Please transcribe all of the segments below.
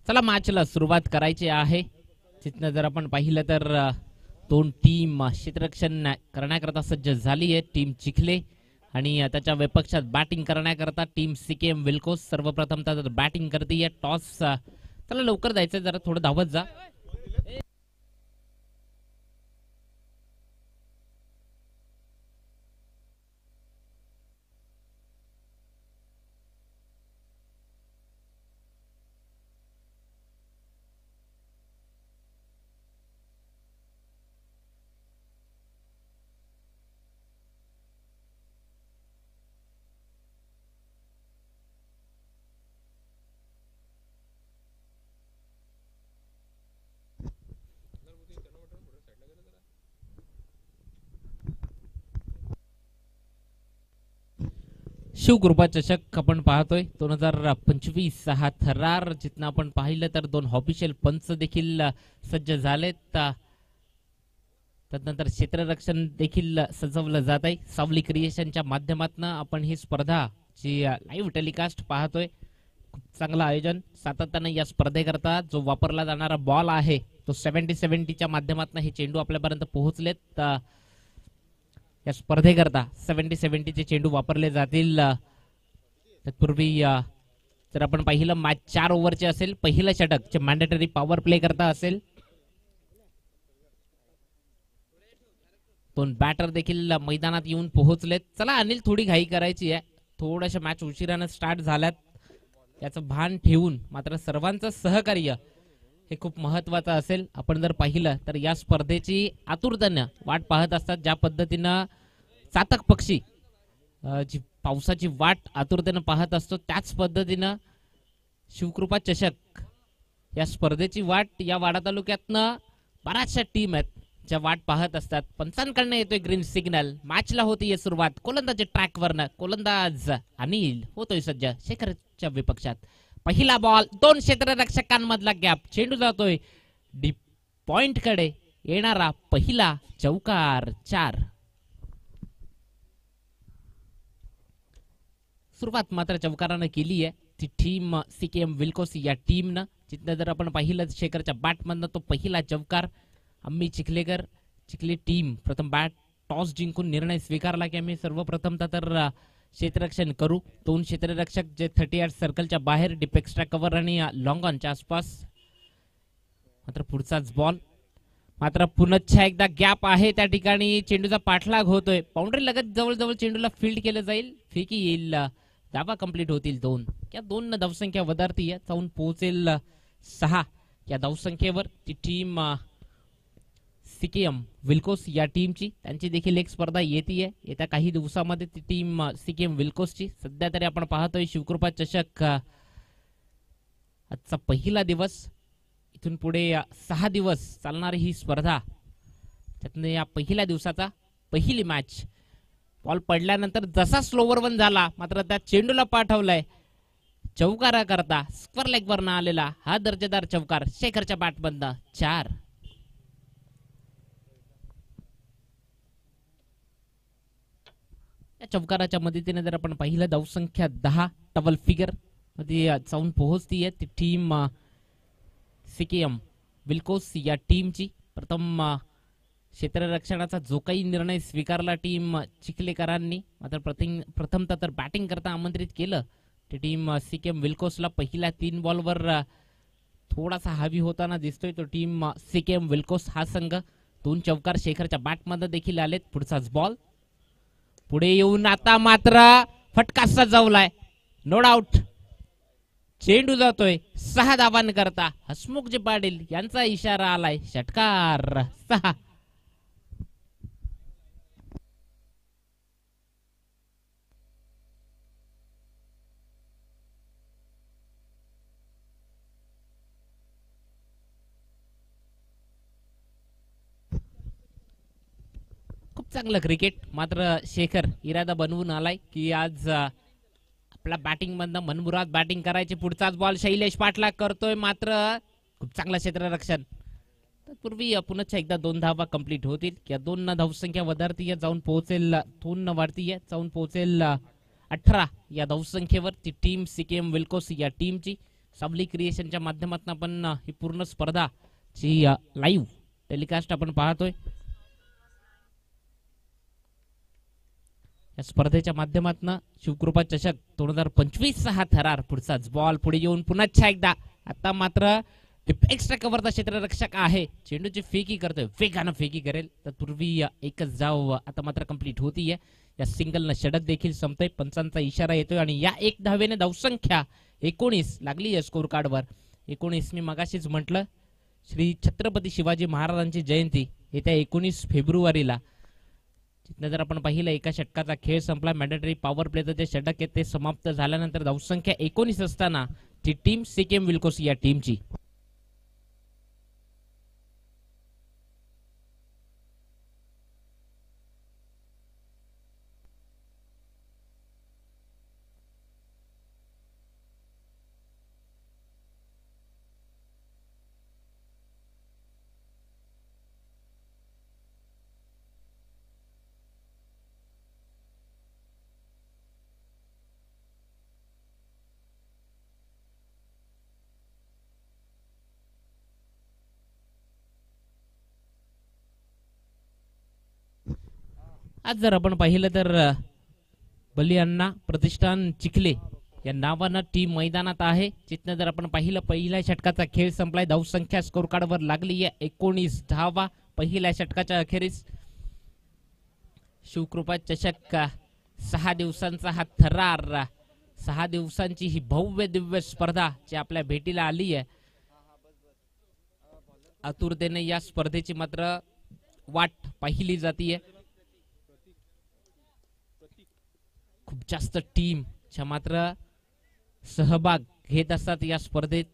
चला मॅचला सुरुवात करायची आहे. तिथनं जर आपण पाहिलं तर दोन टीम क्षेत्ररक्षण करण्याकरता सज्ज झाली आहे. टीम चिखले आणि त्याच्या विपक्षात बॅटिंग करण्याकरता टीम सीकेएम विल्कोस सर्वप्रथम तर बॅटिंग करते. टॉस चला लवकर जायचं, जरा थोडं धावत जा. शिवकृपा चषक आपण पाहतोय 2025 हा थरार. जिथनं आपण पाहिलं तर दोन ऑफिशियल पंच देखील सज्ज झालेत. त्यानंतर क्षेत्ररक्षण देखील सजवलं जात आहे. सावली क्रिएशनच्या माध्यमातून आपण ही स्पर्धा जी लाईव्ह टेलिकास्ट पाहतोय. खूप चांगलं आयोजन सातत्यानं या स्पर्धेकरता जो वापरला जाणारा बॉल आहे तो 70-70च्या माध्यमातून हे चेंडू आपल्यापर्यंत पोहोचलेत. या स्पर्धेकरता 70-70चे चेंडू वापरले जातील. तत्पूर्वी जर आपण पाहिलं मॅच 4 ओव्हरचे असेल. पहिलं षटक जे मॅन्डेटरी पॉवर प्ले करता असेल. दोन बॅटर देखील मैदानात येऊन पोहोचलेत. चला अनिल, थोडी घाई करायची आहे. थोड्याशा मॅच उशिरानं स्टार्ट झाल्यात याचं भान ठेवून मात्र सर्वांचं सहकार्य हे खूप महत्वाचं असेल. आपण जर पाहिलं तर या स्पर्धेची आतुरतेनं वाट पाहत असतात. ज्या पद्धतीनं चातक पक्षी जी पावसाची वाट आतुरतेनं पाहत असतो त्याच पद्धतीनं शिवकृपा चषक या स्पर्धेची वाट या वाडा तालुक्यातनं बऱ्याचशा टीम आहेत ज्या वाट पाहत असतात. पंचांकडनं येतोय ग्रीन सिग्नल. मॅचला होतीये सुरुवात. गोलंदाज ट्रॅकवरनं गोलंदाज अनिल होतोय सज्ज शेखरच्या विपक्षात. पहिला बॉल, दोन क्षेत्ररक्षकांमधला गॅप. चेंडू जातोय डीप पॉइंट कडे. येणारा पहिला चौकार 4. सुरुवात मात्र चौकारानं केली आहे ती टीम सीकेएम विल्कोस या टीमनं. जिथनं जर आपण पाहिलं शेखरच्या बॅटमधनं तो पहिला चौकार. आम्ही चिखलेकर चिखले टीम प्रथम बॅट टॉस जिंकून निर्णय स्वीकारला की आम्ही सर्वप्रथम तर क्षेत्ररक्षण करू. दोन क्षेत्ररक्षक जे 38 सर्कलच्या बाहेर डीप एक्स्ट्रा कव्हर आणि लॉंग ऑनच्या आसपास. मात्र पुढचाच बॉल. मात्र पुनश्च एकदा गॅप आहे त्या ठिकाणी. चेंडूचा पाठलाग होतोय. बाउंड्री लगत जवळ चेंडूला फील्ड केलं जाईल. फेकी येईल. धावा कंप्लीट होतील 2. या 2 धावसंख्या वधारती आहे. जाऊन पोहोचेल 6 या धावसंख्येवर ती टीम सीकेएम विल्कोस या टीमची. त्यांची देखील एक स्पर्धा येते येत्या काही दिवसामध्ये ती टीम सीकेएम विल्कोसची. सध्या तरी आपण पाहतोय शिवकृपा चषक आजचा पहिला दिवस. इथून पुढे 6 दिवस चालणारी ही स्पर्धा. त्यातनं या पहिल्या दिवसाचा पहिली मॅच. बॉल पडल्यानंतर जसा स्लोवर 1 झाला मात्र त्या चेंडूला पाठवलाय चौकारा करता. स्क्वेअर लेग वरनं आलेला हा दर्जेदार चौकार शेखरच्या बॅटमधनं 4. या चौकाराच्या मदतीने जर आपण पाहिलं धावसंख्या 10 डबल फिगर मध्ये जाऊन पोहोचतीये ती टीम सीकेएम विल्कोस या टीमची. प्रथम क्षेत्ररक्षणाचा जो काही निर्णय स्वीकारला टीम चिखलेकरांनी मात्र प्रथम तर बॅटिंग करता आमंत्रित केलं. ती टीम सीकेएम विल्कोसला पहिल्या 3 बॉलवर थोडासा हावी होताना दिसतोय तो टीम सीकेएम विल्कोस हा संघ. 2 चौकार शेखरच्या बॅटमध्ये देखील आलेत. पुढचाच बॉल पुढे येऊन आता मात्र फटका सजवलाय. नो डाऊट चेंडू जातोय 6 धावांकरता. हसमुखजी पाटील यांचा इशारा आलाय. षटकार 6. खूप चांगलं क्रिकेट. मात्र शेखर इरादा बनवून आलाय की आज आपला बॅटिंग मधनं मनमुराद बॅटिंग करायची. पुढचाच बॉल शैलेश पाठलाग करतोय मात्र खूप चांगलं क्षेत्ररक्षण. तत्पूर्वी पुन्हा एकदा 2 धावा कंप्लीट होतील. या 2 धावसंख्या वधारतीय जाऊन पोहोचेल 2 वाढतीय जाऊन पोहोचेल 18 या धावसंख्येवर ती टीम सीकेएम विल्कोस या टीमची. सावली क्रिएशनच्या माध्यमातून आपण ही पूर्ण स्पर्धा ची लाईव्ह टेलिकास्ट आपण पाहतोय. या स्पर्धेच्या माध्यमातून शिवकृपा चषक 2025 हा थरार पुढचाच बॉल पुढे येऊन पुन्हा एकदा आता मात्र एक्स्ट्रा कव्हरचा क्षेत्ररक्षक आहे, चेंडूची फेकी करतोय, वेगानं फेकी करेल तर पूर्वी एकच जाव आता मात्र कंप्लीट होतीये. या सिंगलनं षटक देखील संपतंय, पंचांचा इशारा येतोय आणि या एक धावेने धावसंख्या 19 लागली आहे स्कोर कार्डवर. 19 मी मगाशीच म्हटलं, श्री छत्रपती शिवाजी महाराजांची जयंती येत्या 19 फेब्रुवारीला. तिथनं जर आपण पाहिलं एका षटकाचा खेळ संपला, मॅन्डेटरी पॉवर प्लेचं जे षटक आहे ते समाप्त झाल्यानंतर धावसंख्या 19 असताना ती टीम सीकेएम विल्कोस या टीमची. आज जर आपण पाहिलं तर बलिअण्णा प्रतिष्ठान चिखले या नावानं टीम मैदानात आहे. जिथनं जर आपण पाहिलं पहिल्या षटकाचा खेळ संपलाय, धावसंख्या स्कोर कार्डवर लागली आहे 19 धावा पहिल्या षटकाच्या अखेरीस. शिवकृपा चषक 6 दिवसांचा हा थरार, 6 दिवसांची ही भव्य दिव्य स्पर्धा जी आपल्या भेटीला आली आहे. आतुरतेने या स्पर्धेची मात्र वाट पाहिली जातीये. खूप जास्त टीमच्या मात्र सहभाग घेत असतात या स्पर्धेत,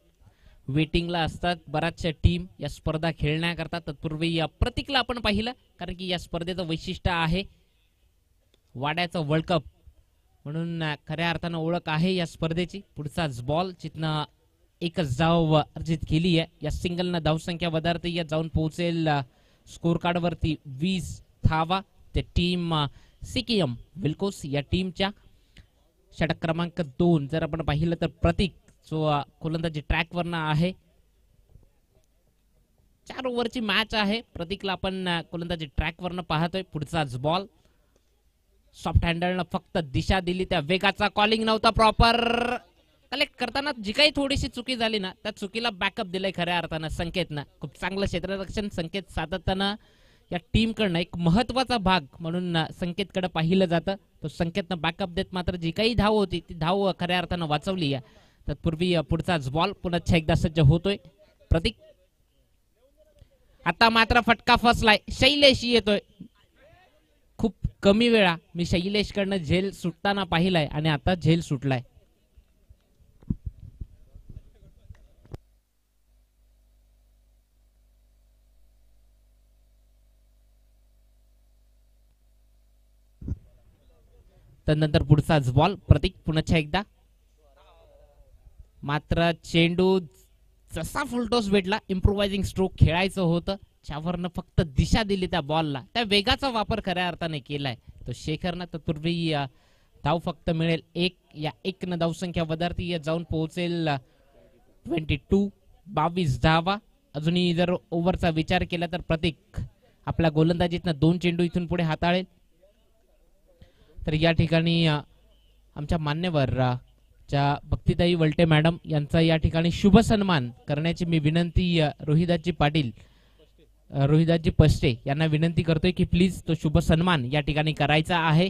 वेटिंगला असतात बऱ्याचशा टीम या स्पर्धा खेळण्याकरता. तत्पूर्वी या प्रतीकला आपण पाहिलं, कारण की या स्पर्धेचं वैशिष्ट्य आहे वाड्याचं वर्ल्ड कप म्हणून खऱ्या अर्थानं ओळख आहे या स्पर्धेची. पुढचाच बॉल जिथनं एकच धाव अर्जित केली आहे, या सिंगलनं धावसंख्या वधारते, या जाऊन पोहोचेल स्कोर कार्डवरती 20 धावा. ते टीम सीकेएम विल्कोस या टीमच्या. षटक क्रमांक 2 जर आपण पाहिलं तर प्रतीक जो गोलंदाजी ट्रॅकवरनं आहे. 4 ओव्हरची मॅच आहे, प्रतीकला आपण गोलंदाजी ट्रॅकवरनं पाहतोय. पुढचाच बॉल सॉफ्ट हँडलनं फक्त दिशा दिली, त्या वेगाचा कॉलिंग नव्हता प्रॉपर. कलेक्ट करताना जी काही थोडीशी चुकी झाली ना, त्या चुकीला बॅकअप दिलंय खऱ्या अर्थानं संकेतनं. खूप चांगलं क्षेत्ररक्षण संकेत सातत्यानं या टीमकडनं एक महत्वाचा भाग म्हणून संकेतकडे पाहिलं जातं. तो संकेतनं बॅकअप देत मात्र जी काही धाव होती ती धाव खऱ्या अर्थानं वाचवली आहे. तत्पूर्वी पुढचाच बॉल पुन्हा एकदा सज्ज होतोय प्रतीक. आता मात्र फटका फसलाय, शैलेश येतोय. खूप कमी वेळा मी शैलेशकडनं झेल सुटताना पाहिलाय आणि आता झेल सुटलाय. त्यानंतर पुढचाच बॉल प्रतीक पुन्हा एकदा. मात्र चेंडू जसा फुलटॉस भेटला, इम्प्रोवायझिंग स्ट्रोक खेळायचं होतं, त्यावरनं फक्त दिशा दिली त्या बॉलला, त्या वेगाचा वापर खऱ्या अर्थाने केलाय तो शेखरनं. तत्पूर्वी धाव फक्त मिळेल 1. या 1 धावसंख्या वधारती जाऊन पोहोचेल 22 धावा. अजूनही जर ओव्हरचा विचार केला तर प्रतीक आपल्या गोलंदाजीतनं 2 चेंडू इथून पुढे हाताळेल. तर या ठिकाणी आमच्या मान्यवर ज्या भक्तिताई वलटे मॅडम यांचा या ठिकाणी शुभ सन्मान करण्याची मी विनंती रोहिदासजी पाटील, रोहिदासजी पस्टे यांना विनंती करतोय की प्लीज तो शुभ सन्मान या ठिकाणी करायचा आहे.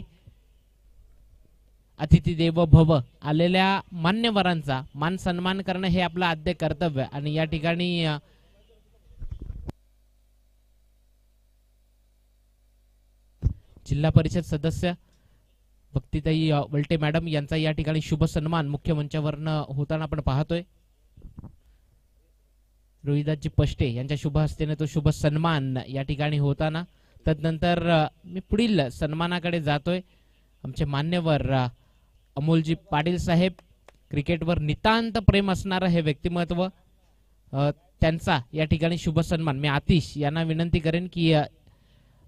अतिथी देव भव, आलेल्या मान्यवरांचा मान सन्मान करणं हे आपलं आद्य कर्तव्य. आणि या ठिकाणी जिल्हा परिषद सदस्य भक्तिताई वलटे मॅडम यांचा या ठिकाणी शुभ सन्मान मुख्य मंचावरनं होताना आपण पाहतोय. रोहिदासजी पष्टे यांच्या शुभ हस्तेने तो शुभ सन्मान या ठिकाणी होताना. तदनंतर मी पुढील सन्मानाकडे जातोय. आमचे मान्यवर अमोलजी पाटील साहेब, क्रिकेटवर नितांत प्रेम असणारं हे व्यक्तिमत्व, त्यांचा या ठिकाणी शुभ सन्मान मी आतिश यांना विनंती करेन की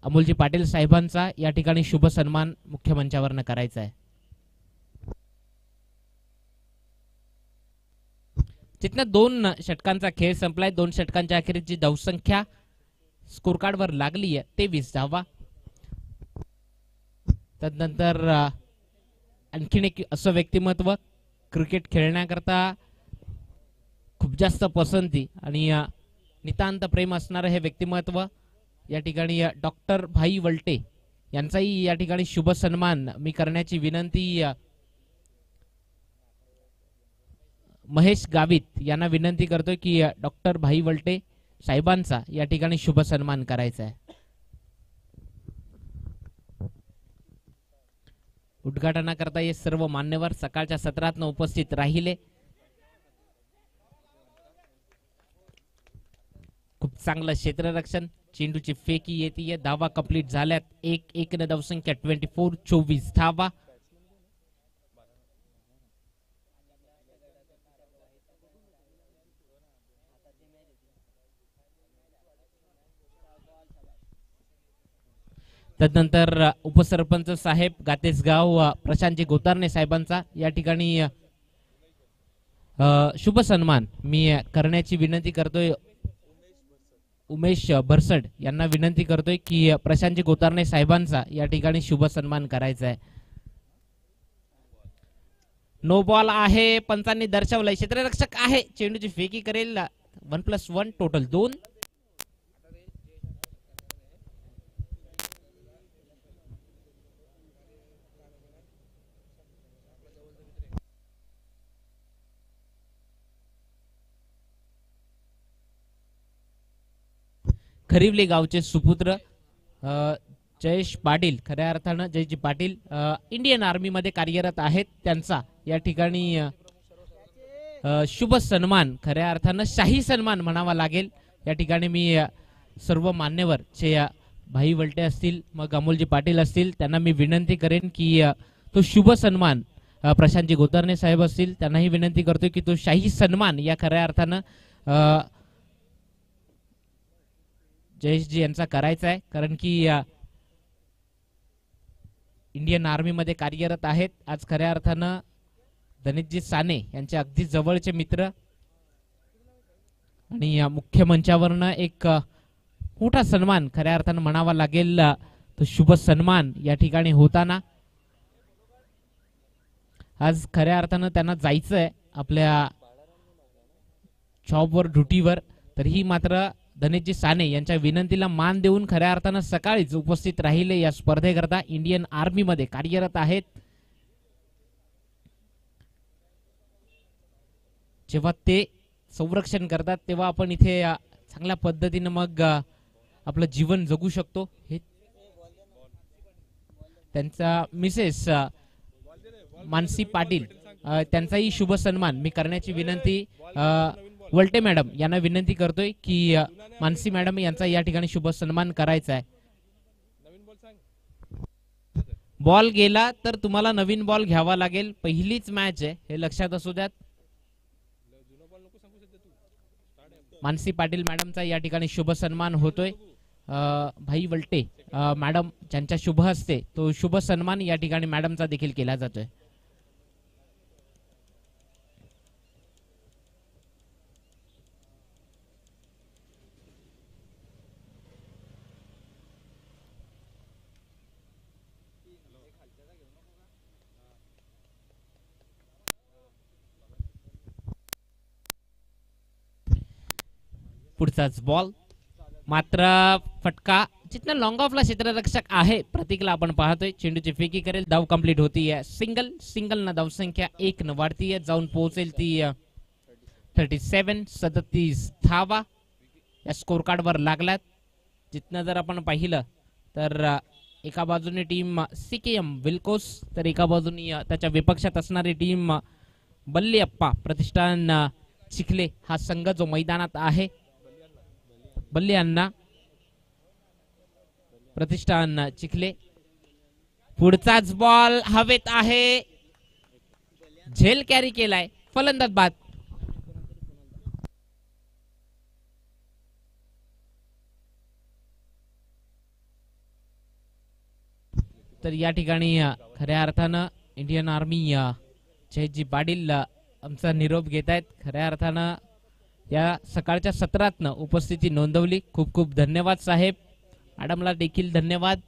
अमोलजी पाटील साहेबांचा या ठिकाणी शुभ सन्मान मुख्य मंचावरनं करायचा आहे. तिथनं 2 षटकांचा खेळ संपलाय. 2 षटकांच्या अखेरीस जी धावसंख्या स्कोर कार्ड वर लागली आहे 23 धावा. त्यानंतर आणखीन एक असं व्यक्तिमत्व क्रिकेट खेळण्याकरता खूप जास्त पसंती आणि नितांत प्रेम असणारं हे व्यक्तिमत्व या ठिकाणी डॉक्टर भाई वल्टे यांचाही या ठिकाणी शुभ सन्मान मी करण्याची विनंती महेश गावित यांना विनंती करतोय की डॉक्टर भाई वल्टे साहेबांचा या ठिकाणी शुभ सन्मान करायचा आहे. उद्घाटनाकरता हे सर्व मान्यवर सकाळच्या सत्रात उपस्थित राहिले. खूप चांगलं क्षेत्ररक्षण. चेंडूची फेकी येते. धावा कंप्लीट झाल्यात. 1-1 न धावसंख्या 24 धावा. तदनंतर उपसरपंच साहेब गातेसगाव प्रशांतजी गोतारणे साहेबांचा या ठिकाणी शुभ सन्मान मी करण्याची विनंती करतोय. उमेश भरसड यांना विनंती करतोय की प्रशांतजी गोतारणे साहेबांचा या ठिकाणी शुभ सन्मान करायचा आहे. नो बॉल आहे. पंचांनी दर्शवलंय. क्षेत्ररक्षक आहे. चेंडूची फेकी करेल. 1+1 टोटल 2. खरिवले गावचे सुपुत्र जयेश पाटील, खऱ्या अर्थानं जयजी पाटील इंडियन आर्मी मध्ये कार्यरत आहेत. त्यांचा या ठिकाणी शुभ सन्मान, खऱ्या अर्थानं शाही सन्मान म्हणावा लागेल. या ठिकाणी मी सर्व मान्यवर जे भाई वल्टे असतील, मग अमोलजी पाटील असतील, त्यांना मी विनंती करेन की तो शुभ सन्मान, प्रशांतजी गोतारणे साहेब असतील त्यांनाही विनंती करतो की तो शाही सन्मान या खऱ्या अर्थानं जयेशजी यांचा करायचा आहे. कारण की इंडियन आर्मी मध्ये कार्यरत आहेत. आज खऱ्या अर्थानं धनितजी साने यांचे अगदी जवळचे मित्र आणि मुख्य मंचावरनं एक मोठा सन्मान खऱ्या अर्थानं म्हणावा लागेल, तो शुभ सन्मान या ठिकाणी होताना आज खऱ्या अर्थानं त्यांना जायचं आहे आपल्या जॉबवर, ड्युटीवर. तरीही मात्र धनेशजी साने यांच्या विनंतीला मान देऊन खऱ्या अर्थानं सकाळीच उपस्थित राहिले. या स्पर्धेकरता इंडियन आर्मी मध्ये कार्यरत आहेत. जेव्हा ते संरक्षण करतात तेव्हा आपण इथे चांगल्या पद्धतीने मग आपलं जीवन जगू शकतो. हे त्यांचा मिसेस मानसी पाटील त्यांचाही शुभ सन्मान मी करण्याची विनंती वल्टे मॅडम यांना विनंती करतोय की मानसी मॅडम यांचा या ठिकाणी शुभ सन्मान करायचा आहे. बॉल गेला तर तुम्हाला नवीन बॉल घ्यावा लागेल. पहिलीच मॅच आहे हे लक्षात असू द्यात. मानसी पाटील मॅडमचा या ठिकाणी शुभ सन्मान होतोय. भाई वल्टे मॅडम ज्यांच्या शुभ हस्ते तो शुभ सन्मान या ठिकाणी मॅडमचा देखील केला जातोय. पुढचाच बॉल मात्र फटका जिथनं लॉंग ऑफला क्षेत्ररक्षक आहे प्रतीकला आपण पाहतोय. चेंडूची फेकी करेल. धाव कंप्लीट होतीये. सिंगल ना धाव संख्या 1 न वाढतीये. जाऊन पोहोचेल ती 37 धावा या स्कोर कार्ड वर लागल्यात. जिथनं जर आपण पाहिलं तर एका बाजूने टीम सीकेएम विल्कोस तर एका बाजूने त्याच्या विपक्षात असणारी टीम बल्लीअप्पा प्रतिष्ठान चिखले हा संघ जो मैदानात आहे. बल्ली अण्णा प्रतिष्ठान चिखले. पुढचाच बॉल हवेत आहे. झेल कॅरी केलाय. फलंदाज बाद. तर या ठिकाणी खऱ्या अर्थानं इंडियन आर्मी जयजी पाटील आमचा निरोप घेत आहेत. खऱ्या अर्थानं या सकाळच्या सत्रातनं उपस्थिती नोंदवली. खूप खूप धन्यवाद साहेब. मॅडमला देखील धन्यवाद.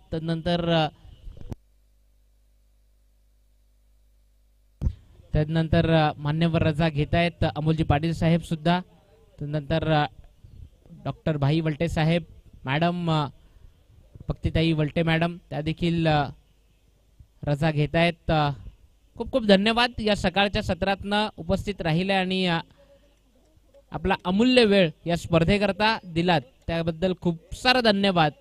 त्यानंतर मान्यवर रजा घेत आहेत अमोलजी पाटील साहेब सुद्धा. त्यानंतर डॉक्टर भाई वलटे साहेब, मॅडम भक्तिताई वलटे मॅडम त्या देखील रजा घेत आहेत. खूप खूप धन्यवाद या सकाळच्या सत्रातनं उपस्थित राहिले आणि आपला अमूल्य वेळ या स्पर्धेकरता दिलात त्याबद्दल खूप सारा धन्यवाद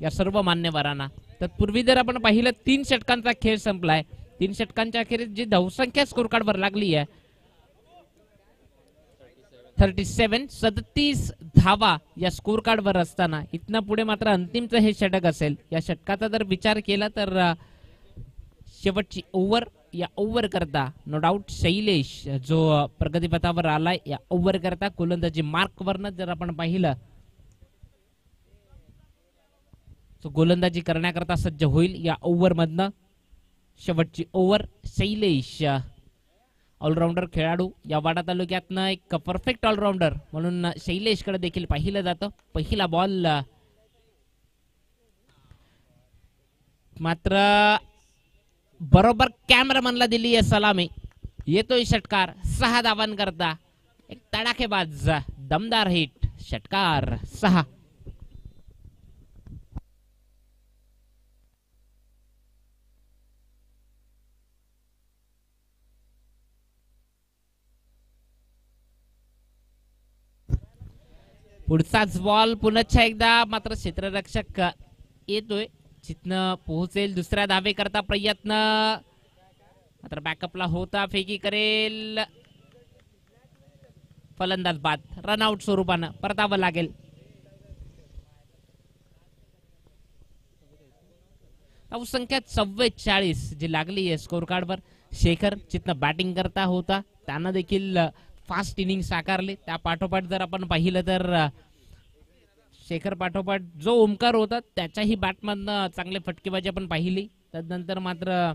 या सर्व मान्यवरांना. तत्पूर्वी जर आपण पाहिलं 3 षटकांचा खेळ संपलाय. 3 षटकांच्या अखेरीस जी धावसंख्या स्कोर कार्डवर लागली आहे 37 धावा या स्कोर कार्डवर असताना इथनं पुढे मात्र अंतिमचं हे षटक असेल. या षटकाचा जर विचार केला तर शेवटची ओव्हर, या ओव्हर करता नो डाऊट शैलेश जो प्रगतीपथावर आलाय या ओव्हर करता गोलंदाजी मार्क वरनं जर आपण पाहिलं तो गोलंदाजी करण्याकरता सज्ज होईल. या ओव्हर मधनं शेवटची ओव्हर शैलेश ऑलराऊंडर खेळाडू या वाडा तालुक्यातनं एक परफेक्ट ऑलराऊंडर म्हणून शैलेशकडे देखील पाहिलं जातं. पहिला बॉल मात्र बरोबर कॅमेरामॅनला दिली आहे सलामी. येतोय षटकार 6 धावांकरता. एक तडाखेबाज दमदार हिट. षटकार 6. पुढचाच बॉल पुन्हा एकदा मात्र क्षेत्ररक्षक येतोय. जिथनं पोहोचेल दुसऱ्या धावे करता प्रयत्न मात्र बॅकअपला होता. फेकी करेल फलंदाज बाद. रनआउट स्वरूपानं परतावं लागेल. धावसंख्या 44 जी लागली आहे स्कोर कार्डवर. शेखर जिथनं बॅटिंग करता होता त्यानं देखील फास्ट इनिंग साकारले. त्या पाठोपाठ जर आपण पाहिलं तर शेखर पाठोपाठ जो ओमकार होता त्याच्याही बॅटमधनं चांगले फटकेबाजी आपण पाहिली. त्यानंतर मात्र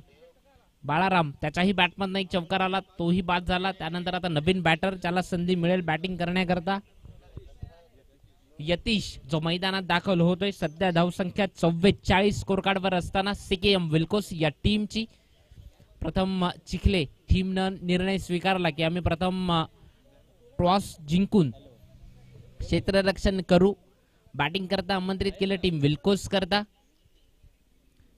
बाळाराम त्याच्याही बॅटमधनं एक चौकार आला, तोही बाद झाला. त्यानंतर आता नवीन बॅटर ज्याला संधी मिळेल बॅटिंग करण्याकरता यतीश जो मैदानात दाखल होतोय. सध्या धावसंख्या 44 स्कोर कार्डवर असताना सीकेएम विल्कोस या टीमची प्रथम चिखले टीमनं निर्णय स्वीकारला की आम्ही प्रथम टॉस जिंकून क्षेत्ररक्षण करू. बॅटिंग करता आमंत्रित केलं टीम विल्कोस करता.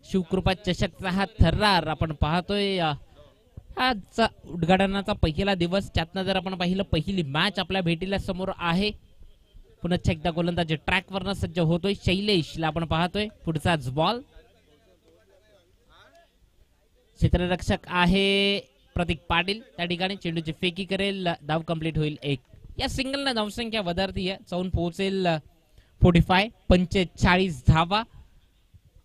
शिवकृपा चषकचा हा थरार आपण पाहतोय. आजचा उद्घाटनाचा पहिला दिवस. त्यातनं जर आपण पाहिलं पहिली मॅच आपल्या भेटीला समोर आहे. पुन्हा एकदा गोलंदाजी ट्रॅकवरनं सज्ज होतोय. शैलेशला आपण पाहतोय. पुढचाच बॉल. क्षेत्ररक्षक आहे प्रतीक पाटील. त्या ठिकाणी चेंडूची फेकी करेल. धाव कंप्लीट होईल 1. या सिंगलनं धावसंख्या वधारती आहे. जाऊन पोहोचेल 45 धावा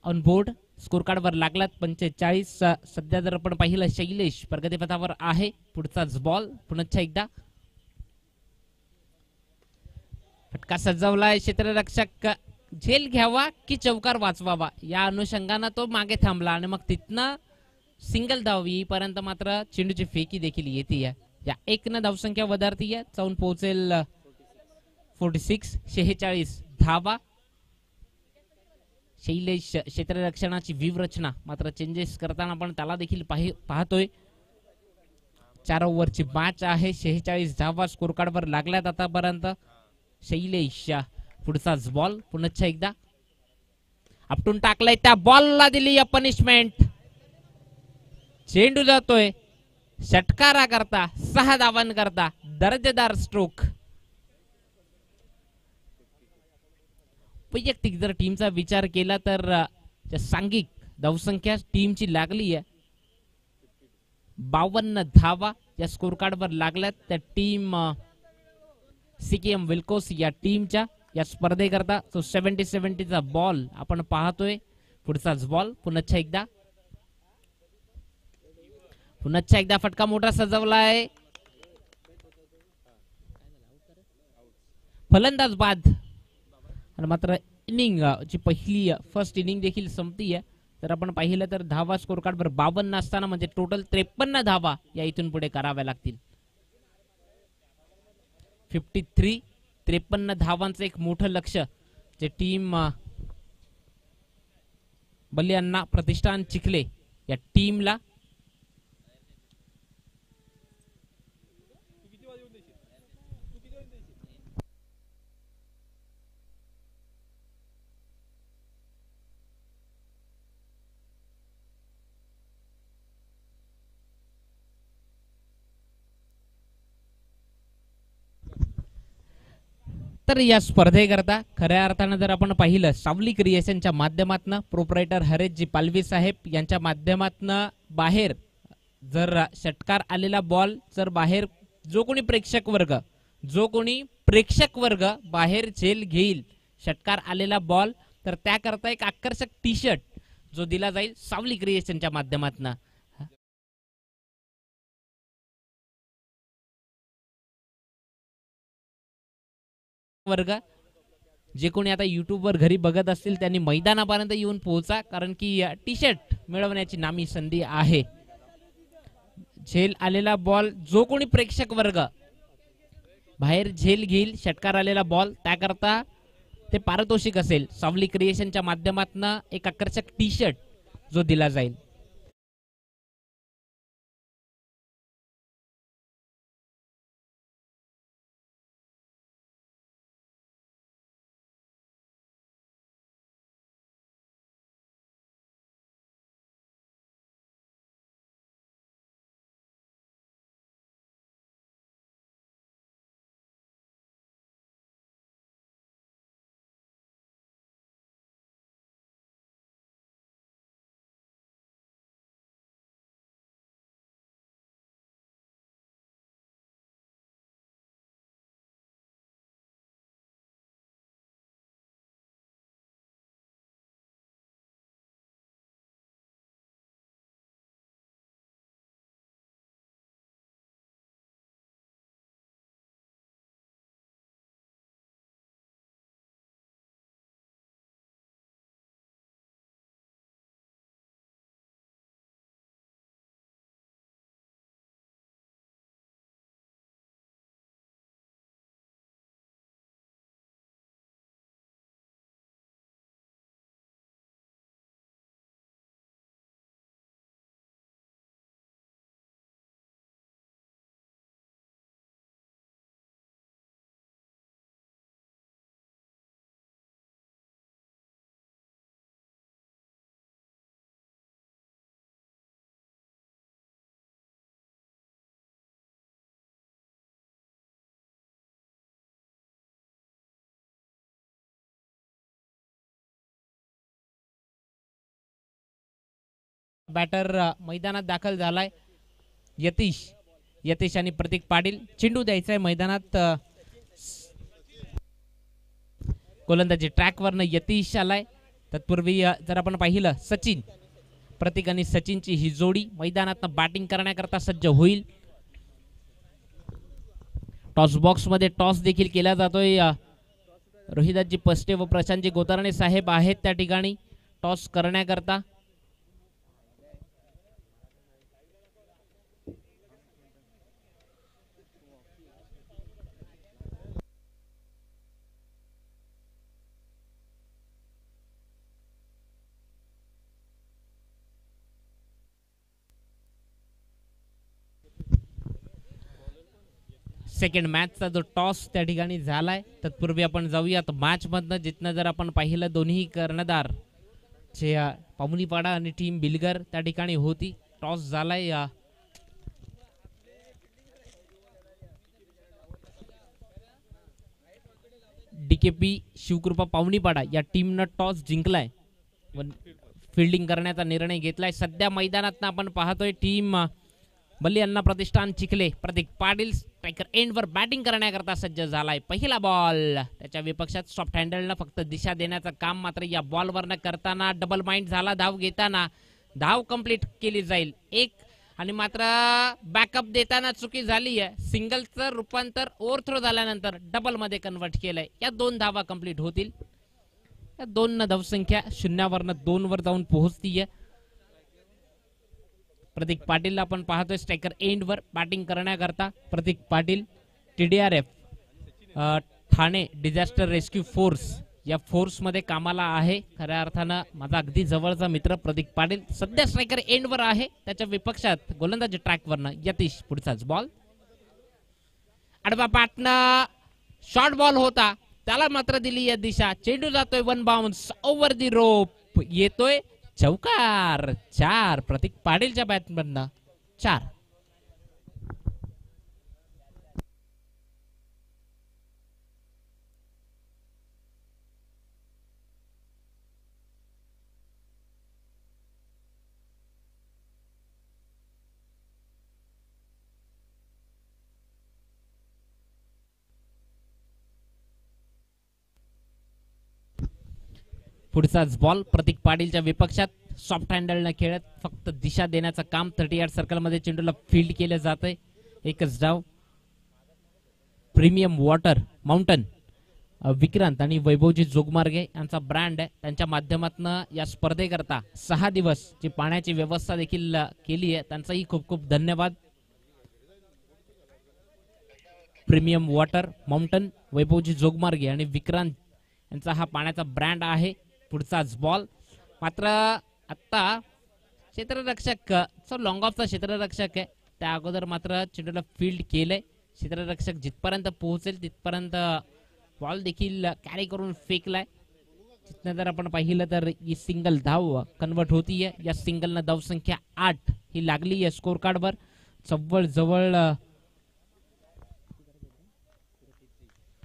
ऑन बोर्ड. स्कोर कार्डवर लागलात 45. सध्या जर आपण पाहिलं शैलेश प्रगतीपथावर आहे. पुढचाच बॉल. पुन्हा एकदा फटका सजवलाय. क्षेत्ररक्षक झेल घ्यावा की चौकार वाचवावा या अनुषंगानं तो मागे थांबला आणि मग तिथनं सिंगल धाव येईपर्यंत मात्र चेंडूची फेकी देखील येते. या 1 धावसंख्या वधारती आहे. जाऊन पोहोचेल 46 धावा. शैलेश क्षेत्ररक्षणाची व्यूहरचना मात्र चेंजेस करताना आपण त्याला देखील पाहतोय. 4 ओव्हरची मॅच आहे. 46 धावा स्कोर कार्डवर लागल्यात आतापर्यंत. शैलेश पुढचाच बॉल. पुन्हा एकदा आपटून टाकलाय. त्या बॉलला दिली या पनिशमेंट. चेंडू जातोय षटकारा करता 6 धावांकरता. दर्जेदार स्ट्रोक. वैयक्तिक जर टीमचा विचार केला तर सांघिक धावसंख्या टीमची लागली आहे 52 धावा या स्कोर कार्डवर लागल्यात त्या टीम सीकेएम विल्कोस या टीमच्या. या स्पर्धेकरता तो 70-70चा बॉल आपण पाहतोय. पुढचाच बॉल. पुन्हा एकदा फटका मोठा सजवलाय. फलंदाज बाद. आणि मात्र इनिंग जी पहिली फर्स्ट इनिंग देखील संपतीये. तर आपण पाहिलं तर धावा स्कोर कार्डवर 52 असताना म्हणजे टोटल 53 धावा या इथून पुढे कराव्या लागतील. 53 53 धावांचं एक मोठं लक्ष जे टीम बलियांना प्रतिष्ठान चिखले या टीमला तर या स्पर्धेकरता खऱ्या अर्थानं जर आपण पाहिलं सावली क्रिएशनच्या माध्यमातून प्रोप्रायटर हरेशजी पालवी साहेब यांच्या माध्यमातून बाहेर जर षटकार आलेला बॉल जर बाहेर जो कोणी प्रेक्षक वर्ग बाहेर झेल घेईल षटकार आलेला बॉल तर त्याकरता एक आकर्षक टी शर्ट जो दिला जाईल सावली क्रिएशनच्या माध्यमातून वर्ग जे कोणी आता युट्यूबवर घरी बघत असतील त्यांनी मैदानापर्यंत येऊन पोहोचा कारण की टी शर्ट मिळवण्याची नामी संधी आहे झेल आलेला बॉल जो कोणी प्रेक्षक वर्ग बाहेर झेल घेईल षटकार आलेला बॉल त्याकरता ते पारितोषिक असेल सावली क्रिएशनच्या माध्यमातून एक आकर्षक टी शर्ट जो दिला जाईल बॅटर मैदानात दाखल झालाय यतीश आणि प्रतीक पाटील चेंडू द्यायचा आहे मैदानात गोलंदाजी ट्रॅकवरनं यतीश आलाय तत्पूर्वी जर आपण पाहिलं सचिन प्रतीक आणि सचिनची ही जोडी मैदानात बॅटिंग करण्याकरता सज्ज होईल टॉस बॉक्स मध्ये टॉस देखील केला जातोय रोहिदासजी पस्टे व प्रशांतजी गोतारणे साहेब आहेत त्या ठिकाणी टॉस करण्याकरता सेकंड मॅचचा जो टॉस त्या ठिकाणी झालाय तत्पूर्वी आपण जाऊयात मॅच मधनं जिथनं जर आपण पाहिलं दोन्ही कर्णधार जे पामुनीपाडा आणि टीम बिलगर त्या ठिकाणी होती टॉस झालाय डीकेपी शिवकृपा पावनीपाडा या टीमनं टॉस जिंकलाय फिल्डिंग करण्याचा निर्णय घेतलाय सध्या मैदानात आपण पाहतोय टीम बलियांना प्रतिष्ठान चिखले प्रतीक पाटील स्ट्रायकर एंडवर बॅटिंग करण्याकरता सज्ज झालाय पहिला बॉल त्याच्या विपक्षात सॉफ्ट हँडलनं फक्त दिशा देण्याचं काम मात्र या बॉलवरनं करताना डबल माइंड झाला धाव घेताना धाव कंप्लीट केली जाईल एक आणि मात्र बॅकअप देताना चुकी झाली आहे सिंगलचं रूपांतर ओव्हरथ्रो झाल्यानंतर डबल मध्ये कन्वर्ट केलंय या 2 धावा कंप्लीट होतील या 2 धावसंख्या 0वरनं 2 वर जाऊन पोहोचतीये प्रतीक पाटील आपण पाहतोय स्ट्रायकर एंडवर बॅटिंग करण्याकरता Pratik Patil TDRF Thane disaster rescue force या फोर्स मध्ये कामाला आहे. खऱ्या अर्थानं माझा अगदी जवळचा मित्र प्रतीक पाटील सध्या स्ट्रायकर एंडवर आहे. त्याच्या विपक्षात गोलंदाजी ट्रॅकवरनं यतीश. पुढचाच बॉल आडवा पाटणं शॉर्ट बॉल होता, त्याला मात्र दिली या दिशा. चेंडू जातोय वन बाउन्स ओव्हर दी रोप, येतोय चौकार. 4 प्रतीक पाटीलच्या बॅटमधनं 4. पुढचाच बॉल प्रतीक पाटीलच्या विपक्षात. सॉफ्ट हँडलने खेळत फक्त दिशा देण्याचं काम 38 सर्कलमध्ये चेंडूला फील्ड केलं जातंय. एकच डाव. प्रीमियम वॉटर माउंटन विक्रांत आणि वैभवजी जोगमार्गे यांचा ब्रँड आहे. त्यांच्या माध्यमातून या स्पर्धेकरता 6 दिवस जी पाण्याची व्यवस्था देखील केली आहे, त्यांचाही खूप खूप धन्यवाद. प्रीमियम वॉटर माउंटन वैभवजी जोगमार्गे आणि विक्रांत यांचा हा पाण्याचा ब्रँड आहे. पुढचाच बॉल मात्र आता क्षेत्ररक्षक लॉंग ऑफचा क्षेत्ररक्षक आहे, त्या अगोदर मात्र चेंडूला फील्ड केलंय. क्षेत्ररक्षक जिथपर्यंत पोहोचेल तिथपर्यंत बॉल देखील कॅरी करून फेकलाय. तिथनं जर आपण पाहिलं तर ही सिंगल धाव कन्वर्ट होतीये. या सिंगलनं धाव संख्या 8 ही लागली आहे स्कोर कार्डवर. जवळ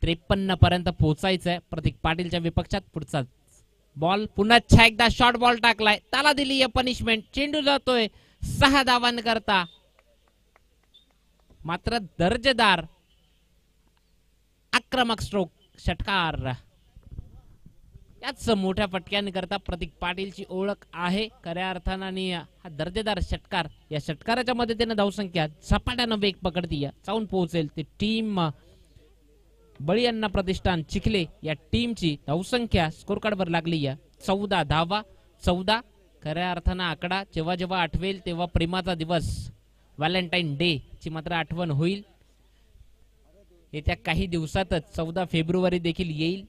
53 पर्यंत पोहोचायचंय प्रतीक पाटीलच्या विपक्षात. पुढचा बॉल पुन्हा एकदा शॉर्ट बॉल टाकलाय, त्याला दिली आहे पनिशमेंट. चेंडू जातोय 6 धावांकरता. मात्र दर्जेदार आक्रमक स्ट्रोक षटकार. याच मोठ्या फटक्यांकरता प्रतीक पाटीलची ओळख आहे खऱ्या अर्थानं. आणि हा दर्जेदार षटकार, या षटकाराच्या मदतीने धावसंख्या झपाट्यानं वेग पकडतीये, जाऊन पोहोचेल ती टीम बळीअण्णा प्रतिष्ठान चिखले. या टीमची धावसंख्या स्कोर कार्डवर लागली आहे 14 धावा. 14 खऱ्या अर्थानं आकडा जेव्हा जेव्हा आठवेल तेव्हा प्रेमाचा दिवस व्हॅलेंटाईन डे ची मात्र आठवण होईल. येत्या काही दिवसातच 14 फेब्रुवारी देखील येईल.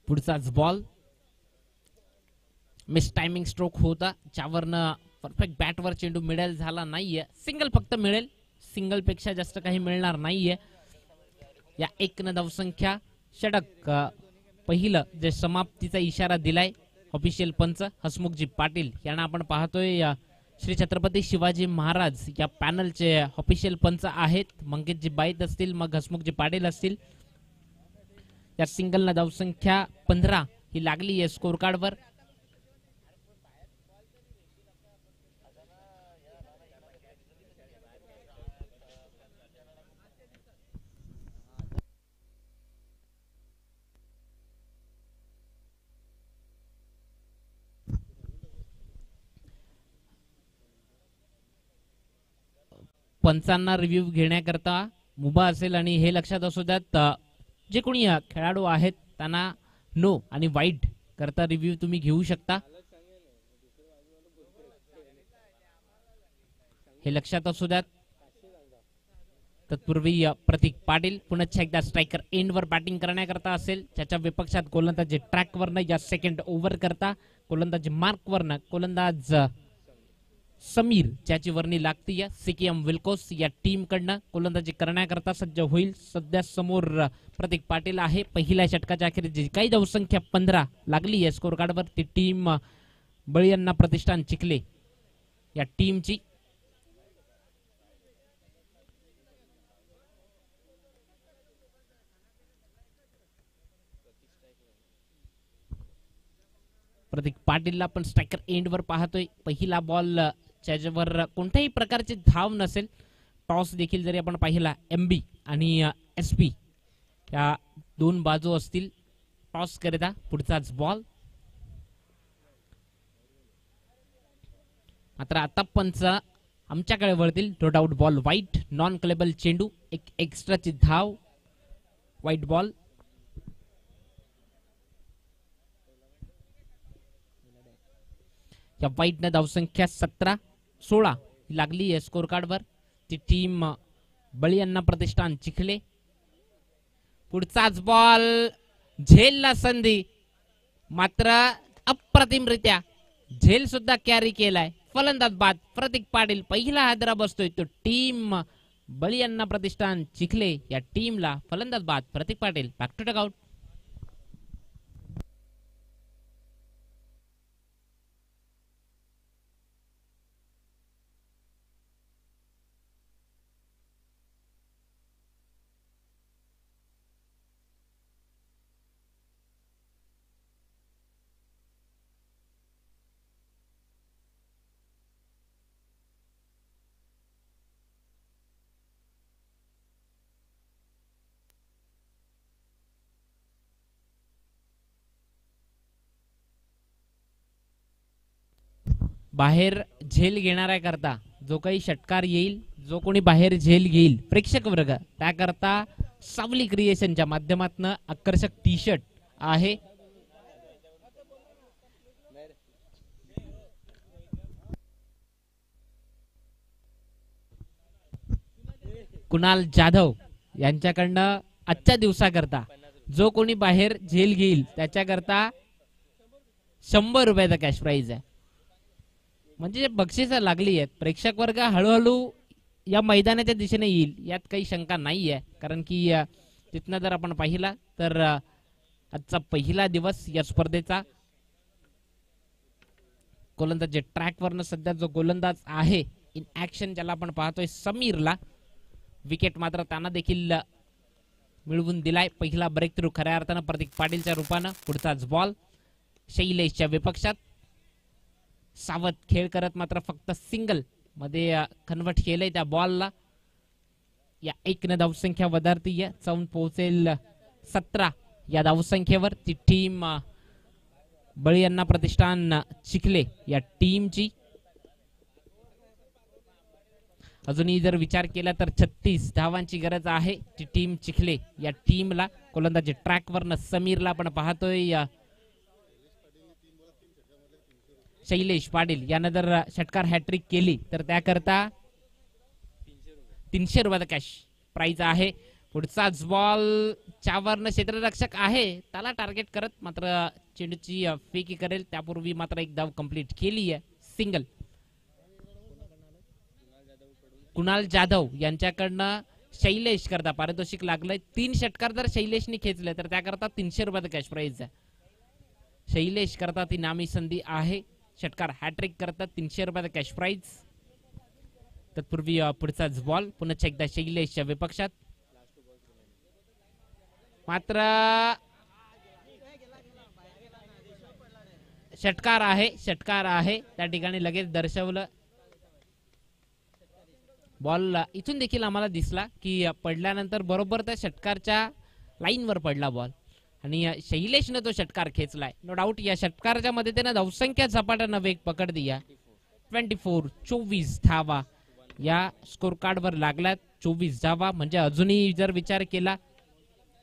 पुढचाच बॉल मिस टायमिंग स्ट्रोक होता, ज्यावरनं परफेक्ट बॅटवर चेंडू मिळेल झाला नाहीये. सिंगल फक्त मिळेल, सिंगल पेक्षा जास्त काही मिळणार नाहीये. या 1 धावसंख्या षटक पहिलं जे समाप्तीचा इशारा दिलाय ऑफिशियल पंच हसमुखजी पाटील यांना आपण पाहतोय. श्री छत्रपती शिवाजी महाराज या पॅनलचे ऑफिशियल पंच आहेत. मंगेशजी बाईत असतील, मग हसमुखजी पाटील असतील. या सिंगलला धावसंख्या 15 ही लागली आहे स्कोर कार्डवर. पंचांना रिव्ह्यू घेण्याकरता मुभा असेल आणि हे लक्षात असू द्यात जे कोणी खेळाडू आहेत त्यांना नो आणि वाईट करता रिव्ह्यू तुम्ही घेऊ शकता, हे लक्षात असू द्यात. तत्पूर्वी प्रतीक पाटील पुन्हा एकदा स्ट्रायकर एंडवर बॅटिंग करण्याकरता असेल. त्याच्या विपक्षात गोलंदाजी ट्रॅकवरनं या सेकंड ओव्हर करता गोलंदाजी मार्कवरनं गोलंदाज समीर ज्याची वर्णी लागतीय सीकेएम विल्कोस या टीम कडनं गोलंदाजी करण्याकरता सज्ज होईल. सध्या समोर प्रतीक पाटील आहे. पहिल्या षटकाच्या अखेर जी काही धावसंख्या 15 लागली आहे स्कोर कार्डवर ती टीम बळीअण्णा प्रतिष्ठान चिखले या टीमची. प्रतीक पाटीलला पण स्ट्रायकर एंडवर पाहतोय. पहिला बॉल ज्याच्यावर कोणत्याही प्रकारची धाव नसेल. टॉस देखील जरी आपण पाहिला एमबी आणि एसपी या 2 बाजू असतील टॉस करिता. पुढचाच बॉल मात्र आता पंच आमच्याकडे वळतील. No doubt ball wide, non क्लेबल चेंडू, एक एक्स्ट्राची धाव. Wide ball. या व्हाईटनं धावसंख्या 17-16 लागली आहे स्कोर कार्डवर. ती टीम बळी अण्णा प्रतिष्ठान चिखले. पुढचाच बॉल, झेलला संधी, मात्र अप्रतिमरित्या झेल सुद्धा कॅरी केलाय. फलंदाज बाद. प्रतीक पाटील पहिला हादरा बसतोय तो टीम बळी अण्णा प्रतिष्ठान चिखले या टीमला. फलंदाज बाद Pratik Patil. Back to dugout. बाहेर झेल घेणाऱ्या करता जो काही षटकार येईल, जो कोणी बाहेर झेल घेईल प्रेक्षक वर्ग, त्याकरता सावली क्रिएशनच्या माध्यमातून आकर्षक टी शर्ट आहे. कुणाल जाधव यांच्याकडनं आजच्या दिवसाकरता जो कोणी बाहेर झेल घेईल त्याच्याकरता 100 रुपयाचा कॅश प्राइज आहे. म्हणजे बक्षीस लागली आहेत. प्रेक्षक वर्ग हळूहळू या मैदानाच्या दिशेने येईल यात काही शंका नाही आहे. कारण की तिथनं जर आपण पाहिला तर आजचा पहिला दिवस या स्पर्धेचा. गोलंदाज ट्रॅकवरनं सध्या जो गोलंदाज आहे इन ऍक्शन ज्याला आपण पाहतोय समीरला, विकेट मात्र त्यांना देखील मिळवून दिलाय. पहिला ब्रेक थ्रू खऱ्या अर्थानं प्रतीक पाटीलच्या रूपानं. पुढचाच बॉल शैलेशच्या विपक्षात. सावध खेळ करत मात्र फक्त सिंगल मध्ये कन्वर्ट केलंय त्या बॉलला. या 1 धावसंख्या वधारतीय जाऊन पोहोचेल 17 या धावसंख्येवर ती टीम बळी अण्णा प्रतिष्ठान चिखले या टीमची. अजूनही जर विचार केला तर 36 धावांची गरज आहे ती टीम चिखले या टीमला. गोलंदाजी ट्रॅकवरनं समीरला आपण पाहतोय. शैलेश पाटील यानं जर षटकार हॅट्रिक केली तर त्याकरता 300 रुपयाचा कॅश प्राइज आहे. पुढचाच बॉल च्यावरनं क्षेत्ररक्षक आहे त्याला टार्गेट करत मात्र चेंडूची फेकी करेल त्यापूर्वी मात्र एक धाव कंप्लीट केली आहे. सिंगल. कुणाल जाधव यांच्याकडनं शैलेश करता पारितोषिक लागलंय. 3 षटकार जर शैलेशने खेचले तर त्याकरता 300 रुपयाचा कॅश प्राइज आहे. शैलेश करता ती नामी संधी आहे. षटकार हॅट्रिक करतात 300 रुपयाचा कॅश प्राइज. तत्पूर्वी पुढचाच बॉल पुन्हा एकदा शैलेशच्या विपक्षात. मात्र षटकार आहे त्या ठिकाणी लगेच दर्शवलं. बॉल इथून देखील आम्हाला दिसला की पडल्यानंतर बरोबर त्या षटकारच्या लाईनवर पडला बॉल आणि शैलेशने तो षटकार खेचलाय. नो डाऊट या षटकाराच्या मध्ये त्यानं धावसंख्या झपाट्यानं वेग पकड दिया. 24 धावा या स्कोर कार्डवर लागल्यात. 24 धावा म्हणजे अजूनही जर विचार केला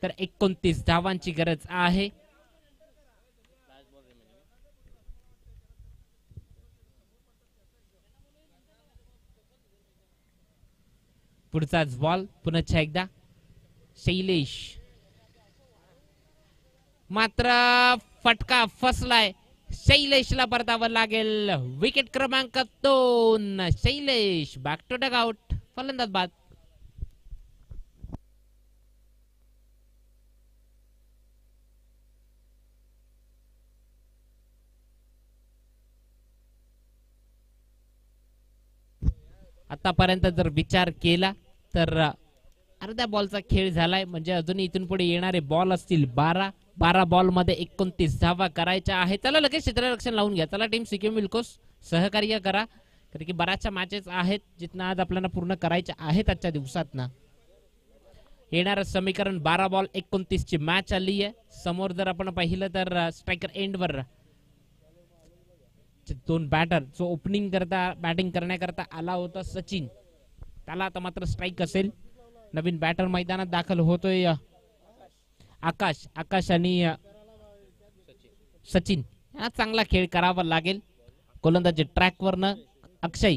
तर 29 धावांची गरज आहे. पुढचाच बॉल पुन्हा एकदा शैलेश, मात्र फटका फसलाय. शैलेशला परतावं लागेल. विकेट क्रमांक 2 शैलेश. Back to dugout. फलंदाज बाद. आतापर्यंत जर विचार केला तर अर्ध्या बॉलचा खेळ झालाय. म्हणजे अजूनही इथून पुढे येणारे बॉल असतील 12 बॉल मध्ये 29 धावा करायच्या आहे. चला लगेच क्षेत्ररक्षण लावून घ्या. चला टीम सिक्कीम विल्कोस सहकार्य करा कारण की बऱ्याचशा मॅचेस आहेत जिथं आज आपल्याला पूर्ण करायच्या आहेत. आजच्या दिवसात ना येणारं समीकरण 12 बॉल 29 ची मॅच आली आहे. समोर जर आपण पाहिलं तर स्ट्रायकर एंडवर 2 बॅटर जो ओपनिंग करता बॅटिंग करण्याकरता आला होता सचिन, त्याला आता मात्र स्ट्राईक असेल. नवीन बॅटर मैदानात दाखल होतोय आकाश आकाश आणि सचिन हा चांगला खेळ करावा लागेल. गोलंदाजी ट्रॅकवरनं अक्षय.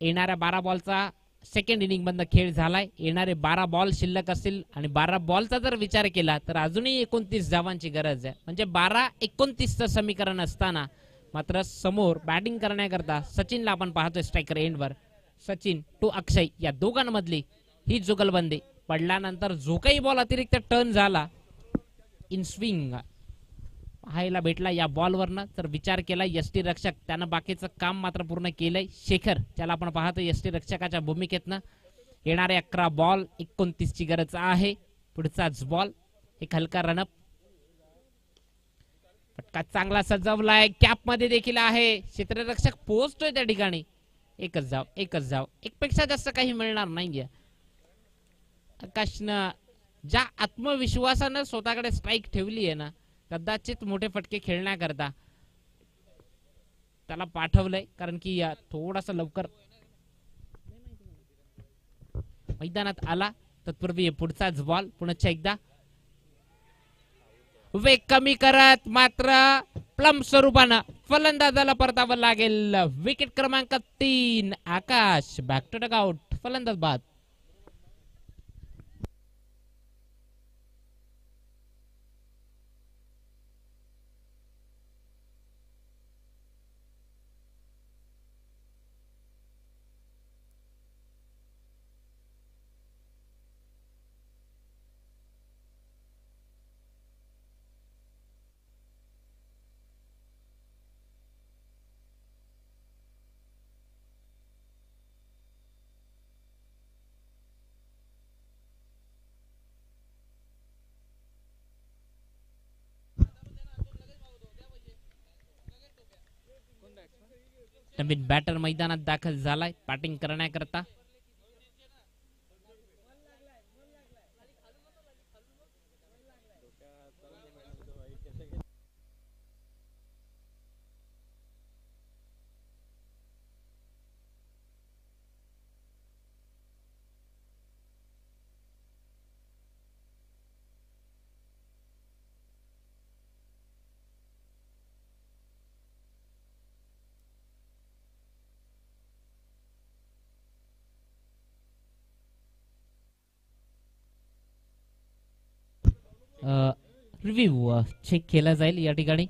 येणाऱ्या 12 बॉलचा सेकंड इनिंग मधनं खेळ झालाय. येणारे 12 बॉल शिल्लक असतील आणि 12 बॉलचा जर विचार केला तर अजूनही 29 धावांची गरज आहे. म्हणजे 12-29चं समीकरण असताना मात्र समोर बॅटिंग करण्याकरता सचिनला आपण पाहतोय स्ट्रायकर एंडवर. सचिन टू अक्षय या दोघांमधली ही जुगलबंदी पडल्यानंतर जो काही बॉल अतिरिक्त टर्न झाला इन स्विंग पाहायला भेटला या बॉलवरनं. तर विचार केला यष्टी रक्षक त्यानं बाकीचं काम मात्र पूर्ण केलंय. शेखर ज्याला आपण पाहतो यष्टी रक्षकाच्या भूमिकेतनं. येणारे 11 बॉल 29 ची गरज आहे. पुढचाच बॉल एक हलका रनअप. फटका चांगला सजवलाय. कॅप मध्ये देखील आहे. क्षेत्ररक्षक पोहोचतोय त्या ठिकाणी. एकच जाव एक पेक्षा जास्त काही मिळणार नाहीये. आकाशनं ज्या आत्मविश्वासानं स्वतःकडे स्ट्राईक ठेवली आहे ना कदाचित मोठे फटके खेळण्याकरता त्याला पाठवलंय. कारण की थोडासा लवकर मैदानात आला. तत्पूर्वी पुढचाच बॉल पुन्हा एकदा वेग कमी करत मात्र प्लम स्वरूपानं फलंदाजाला परतावं लागेल. विकेट क्रमांक 3 आकाश बॅक टू डगआउट. फलंदाज बाद. नवीन बॅटर मैदानात दाखल झालाय बॅटिंग करण्याकरता. रिव्ह्यू चेक केला जाईल या ठिकाणी.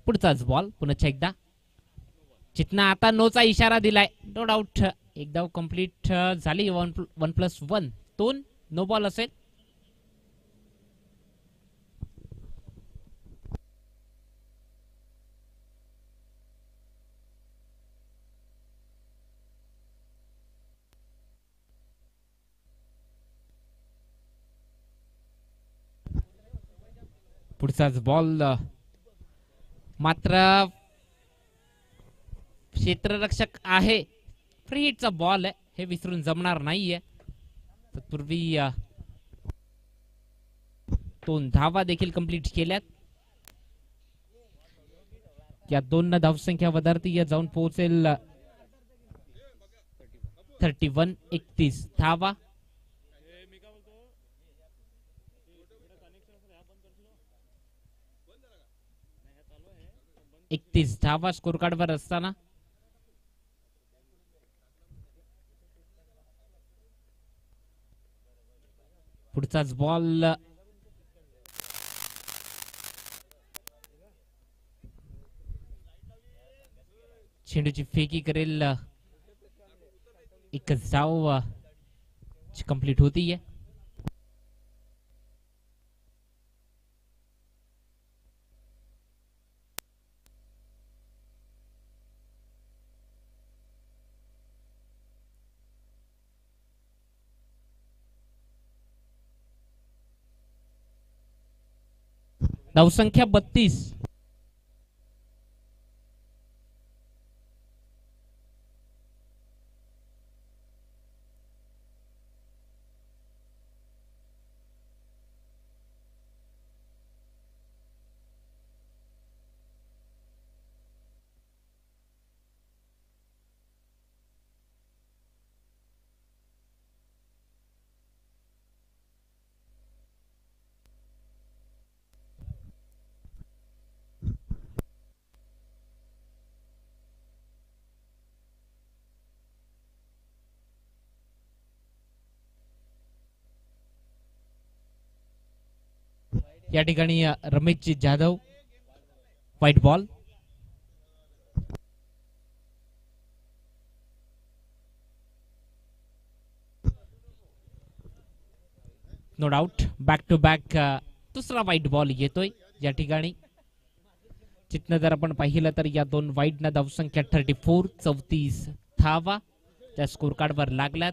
पुढचाच बॉल पुन्हा एकदा जितना आता नोचा इशारा दिलाय. नो डाऊट एक धाव कंप्लीट झाली. 1+1 दोन नो बॉल असेल. पुढचाच बॉल मात्र क्षेत्ररक्षक आहे. फ्री हिटचा बॉल आहे हे विसरून जमणार नाहीये. तत्पूर्वी 2 धावा देखील कंप्लीट केल्यात. या 2 धावसंख्या वधारती जाऊन पोहोचेल 31 धावा. 31 धावा स्कोर कार्डवर असताना पुढचाच बॉल चेंडूची फेकी करेल. एकच धाव कंप्लीट होती है. धावसंख्या 32. या ठिकाणी Rameshji Jadhav wide ball. No doubt back to back दुसरा व्हाईट बॉल येतोय या ठिकाणी. चित्न जर आपण पाहिलं तर या 2 व्हाईट ना धावसंख्या 34 धावा त्या स्कोर कार्डवर लागल्यात.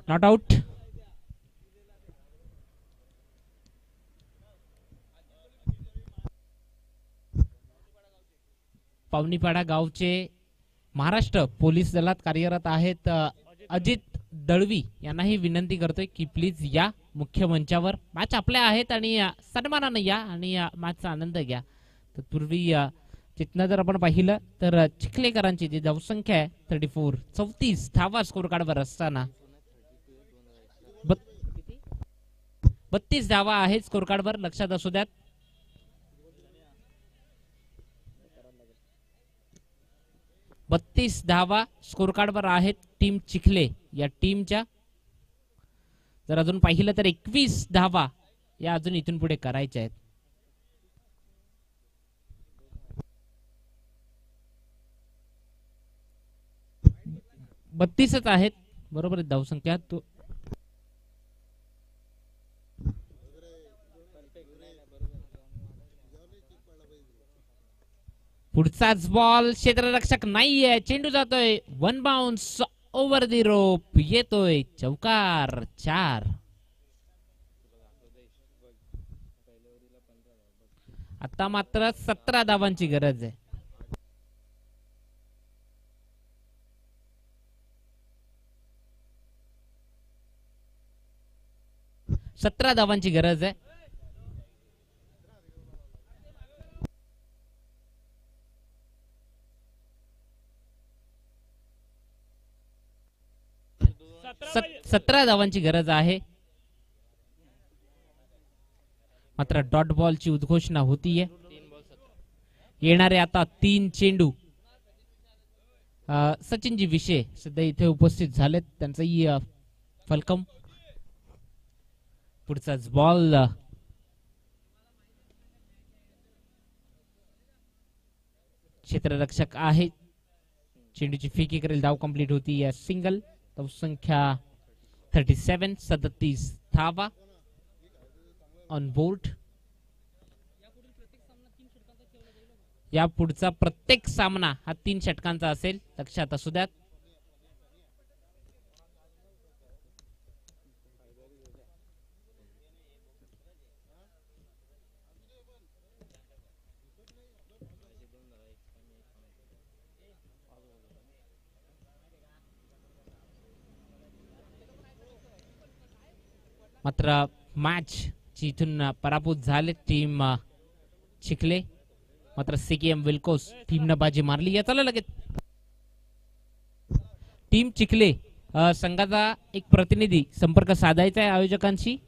Not out. पावनीपाडा गावचे महाराष्ट्र पोलीस दलात कार्यरत आहेत अजित दळवी यांनाही विनंती करतोय की प्लीज या मुख्य मंचावर. मॅच आपल्या आहेत आणि सन्मानाने या आणि मॅचचा आनंद घ्या. तत्पूर्वी तिथनं जर आपण पाहिलं तर चिखलेकरांची जी धावसंख्या आहे 34 धावा स्कोर कार्डवर असताना 32 धावा आहेत स्कोर कार्डवर. लक्षात असू द्यात. बत्तीस धावा स्कोर कार्डवर आहेत टीम चिखले या टीमच्या. जर अजून पाहिलं तर 21 धावा या अजून इथून पुढे करायच्या आहेत. 32च आहेत, बरोबर आहे धावसंख्या. तो पुढचाच बॉल, क्षेत्ररक्षक नाहीये, चेंडू जातोय वन बाउन्स ओव्हर दी रोप, येतोय चौकार. 4. आता मात्र 17 धावांची गरज आहे. 17 धावांची गरज आहे. सतरा धावांची गरज आहे. मात्र डॉट बॉलची उद्घोषणा होतीये. येणारे आता 3 चेंडू सचिनजी विषय सध्या इथे उपस्थित झालेत, त्यांचाही फलकम. पुढचाच बॉल, क्षेत्ररक्षक आहे, चेंडूची फेकी करेल, धाव कंप्लीट होती या सिंगल. संख्या 37, 37 धावा ऑन बोर्ड. या पुढचा प्रत्येक सामना हा 3 षटकांचा असेल, लक्षात असू द्यात. मात्र मॅच ची इथून पराभूत झाले टीम चिखले. मात्र सीकेएम विल्कोस टीमनं बाजी मारली. या चला लगेच टीम चिखले संघाचा एक प्रतिनिधी संपर्क साधायचा आहे आयोजकांशी.